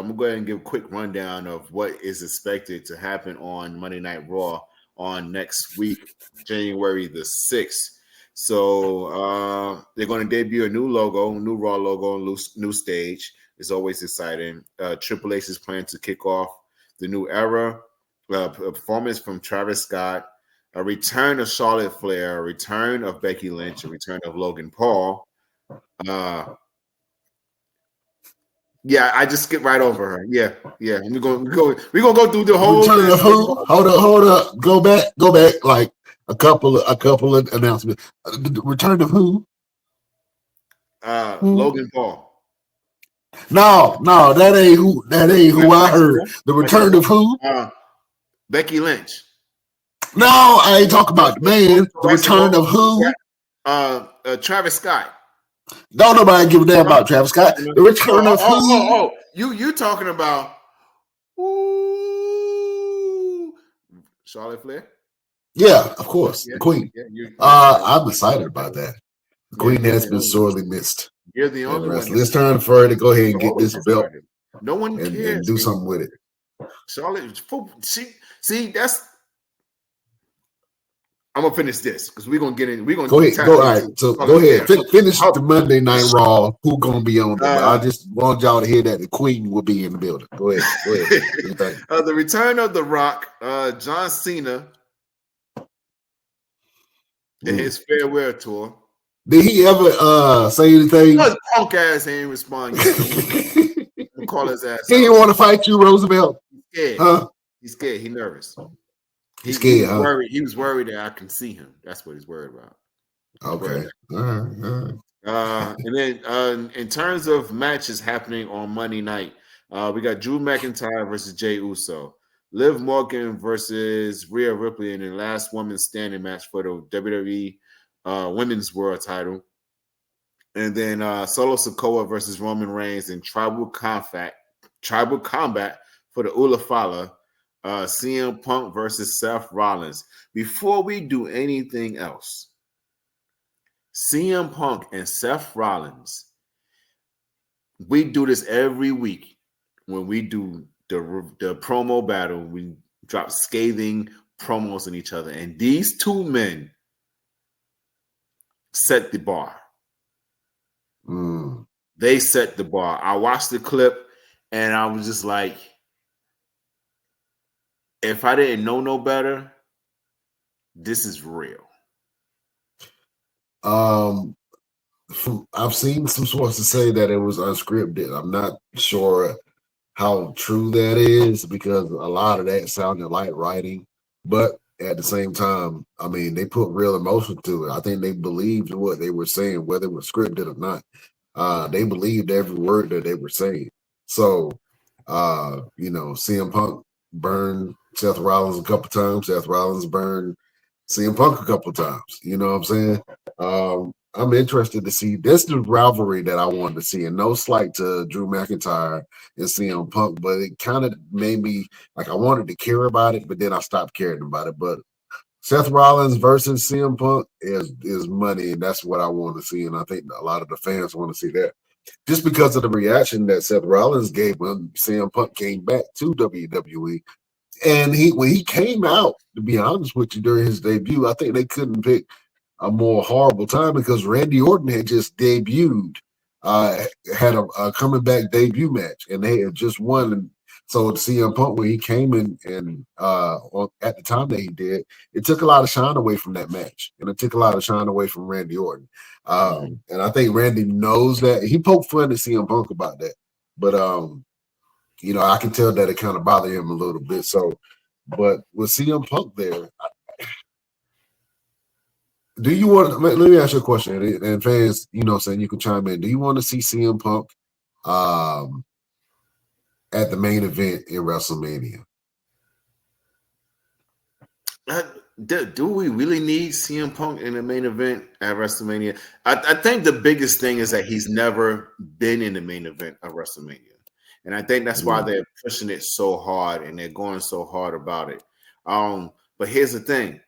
I'm gonna go ahead and give a quick rundown of what is expected to happen on Monday Night Raw on next week, January the 6th. So they're going to debut a new logo, new Raw logo, new stage. It's always exciting. Triple H is planning to kick off the new era. A performance from Travis Scott, a return of Charlotte Flair, a return of Becky Lynch, a return of Logan Paul. Yeah, I just skipped right over her. Yeah. We're gonna go through the whole return of who? Hold up. Go back. Like a couple of announcements. The return of who? Logan Paul. No, that ain't who. That ain't who I heard. The return of who? Becky Lynch. No, I ain't talking about the man. The return of who? Travis Scott. Don't nobody give a damn about Travis Scott. The return of who? You talking about Charlotte Flair? Yeah, of course. The Queen. I'm excited about that. The Queen has been sorely missed. You're the only one. It's time for her to go ahead and get this belt. No one cares. And do something with it. Charlotte, see, that's. I'm gonna finish this because we're gonna get in. We're gonna go ahead. All right, so go ahead. Finish the Monday Night Raw. Who's gonna be on there? I just want y'all to hear that the Queen will be in the building. Go ahead. The return of The Rock, John Cena, in his farewell tour. Did he ever say anything? His punk ass ain't respond yet. Call his ass. He didn't want to fight you, Roosevelt. He's scared. Huh? He's scared. He's nervous. He's scared. Worried. He was worried that I can see him. That's what he's worried about. Okay. All right. And then in terms of matches happening on Monday night, we got Drew McIntyre versus Jey Uso, Liv Morgan versus Rhea Ripley in the last woman standing match for the WWE Women's World Title, and then Solo Sikoa versus Roman Reigns in Tribal Combat for the Ula Fala. CM Punk versus Seth Rollins. Before we do anything else, CM Punk and Seth Rollins, we do this every week when we do the promo battle. We drop scathing promos on each other, and these two men set the bar. They set the bar. I watched the clip, and I was just like, if I didn't know no better, this is real. I've seen some sources say that it was unscripted. I'm not sure how true that is because a lot of that sounded like writing, but at the same time, I mean, they put real emotion to it. I think they believed what they were saying, whether it was scripted or not. They believed every word that they were saying. So, CM Punk burned Seth Rollins a couple times. Seth Rollins burned CM Punk a couple times. You know what I'm saying? I'm interested to see. This is the rivalry that I wanted to see, and no slight to Drew McIntyre and CM Punk, but it kind of made me like I wanted to care about it, but then I stopped caring about it. But Seth Rollins versus CM Punk is money, and that's what I want to see, and I think a lot of the fans want to see that. Just because of the reaction that Seth Rollins gave when CM Punk came back to WWE. And when he came out, to be honest with you, during his debut, I think they couldn't pick a more horrible time because Randy Orton had just debuted, had a coming back debut match, and they had just won. And so CM Punk, when he came in and at the time that he did, it took a lot of shine away from that match, and it took a lot of shine away from Randy Orton. And I think Randy knows that. He poked fun at CM Punk about that, but I can tell that it kind of bothered him a little bit. So, but with CM Punk there, do you want? Let me ask you a question, and fans, saying you can chime in. Do you want to see CM Punk at the main event in WrestleMania? Do we really need CM Punk in the main event at WrestleMania? I think the biggest thing is that he's never been in the main event of WrestleMania. And I think that's why they're pushing it so hard and they're going so hard about it. But here's the thing.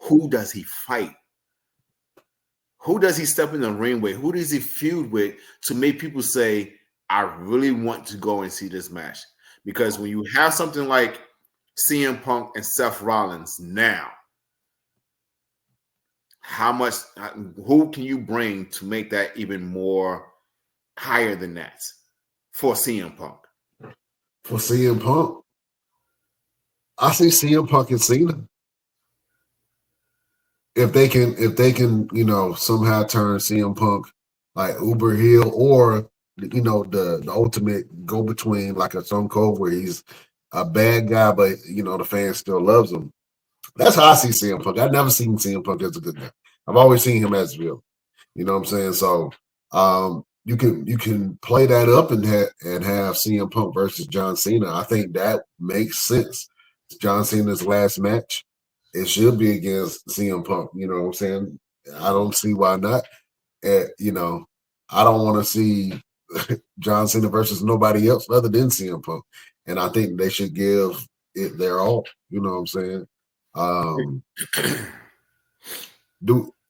Who does he fight? Who does he step in the ring with? Who does he feud with to make people say, I really want to go and see this match because when you have something like CM Punk and Seth Rollins now, who can you bring to make that even more higher than that for CM Punk? For CM Punk, I see CM Punk and Cena. If they can, somehow turn CM Punk like Uber heel, or the ultimate go between like a Stone Cold where he's a bad guy, but the fans still loves him. That's how I see CM Punk. I've never seen CM Punk as a good guy. I've always seen him as real. You know what I'm saying? So you can play that up and have CM Punk versus John Cena. I think that makes sense. John Cena's last match. It should be against CM Punk. You know what I'm saying? I don't see why not. I don't want to see John Cena versus nobody else other than CM Punk. And I think they should give it their all. You know what I'm saying?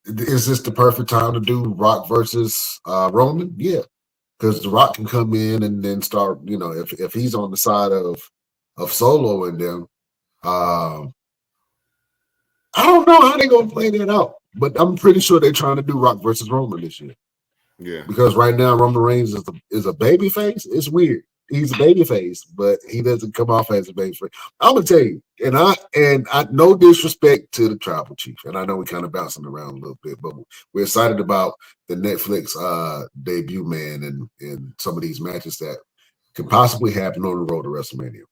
Is this the perfect time to do Rock versus Roman? Yeah, because the Rock can come in and then start. If he's on the side of Solo and them, I don't know how they're gonna play that out, but I'm pretty sure they're trying to do Rock versus Roman this year. Yeah, because right now Roman Reigns is a baby face. It's weird. He's a baby face, but he doesn't come off as a baby face. I'm gonna tell you, and I no disrespect to the Tribal Chief, and I know we're kind of bouncing around a little bit, but we're excited about the Netflix debut, man, and some of these matches that could possibly happen on the road to WrestleMania.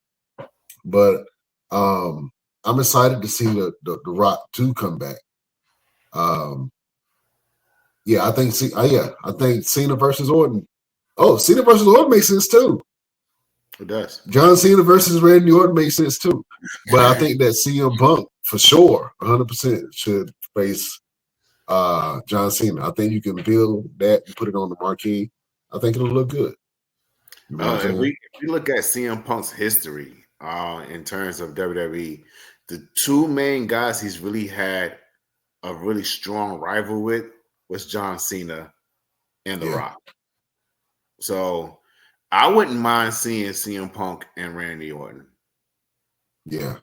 But I'm excited to see the Rock 2 come back. I think Cena versus Orton. Oh, Cena versus Orton makes sense too. it does. John Cena versus Randy Orton makes sense too. But I think that CM Punk for sure, 100% should face John Cena. I think you can build that and put it on the marquee. I think it'll look good. You know what I'm saying? If we look at CM Punk's history in terms of WWE, the two main guys he's really had a really strong rival with was John Cena and The Rock. So I wouldn't mind seeing CM Punk and Randy Orton. Yeah.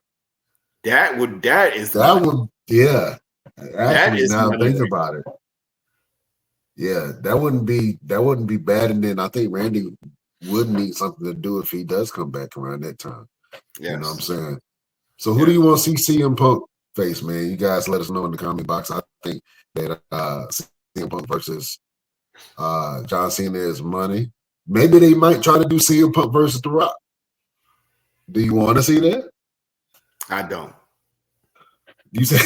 That would yeah. Actually, now think about it. Yeah, that wouldn't be bad. And then I think Randy would need something to do if he does come back around that time. Yes. You know what I'm saying? So who do you want to see CM Punk face, man? You guys let us know in the comment box. I think that CM Punk versus John Cena is money. Maybe they might try to do CM Punk versus The Rock. Do you want to see that? I don't. You say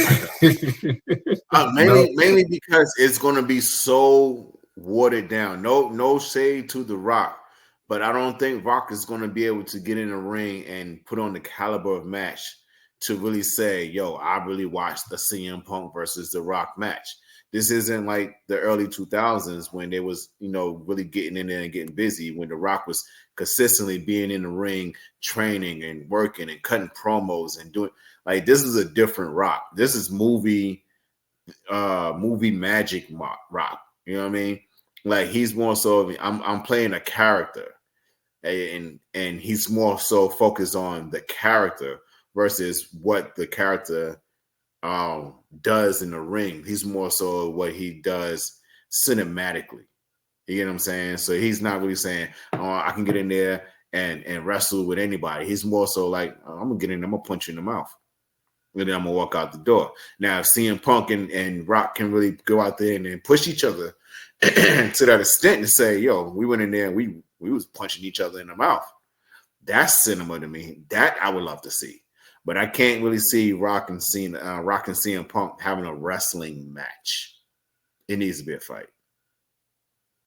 mainly because it's going to be so watered down. No shade to The Rock, but I don't think Rock is going to be able to get in a ring and put on the caliber of match to really say, yo, I really watched the CM Punk versus The Rock match. This isn't like the early 2000s when they was, really getting in there and getting busy, when The Rock was consistently being in the ring, training and working and cutting promos and doing, like, this is a different Rock. This is movie magic Rock. You know what I mean? Like, he's more so, I'm playing a character, and he's more so focused on the character versus what the character does in the ring. He's more so what he does cinematically. You get what I'm saying? So he's not really saying, oh, I can get in there and wrestle with anybody. He's more so like, oh, I'm gonna get in there, I'm gonna punch you in the mouth, and then I'm gonna walk out the door. Now, if CM Punk and Rock can really go out there and push each other to that extent and say, yo, we went in there and we was punching each other in the mouth. That's cinema to me. That I would love to see. But I can't really see Rock and CM Punk having a wrestling match. It needs to be a fight.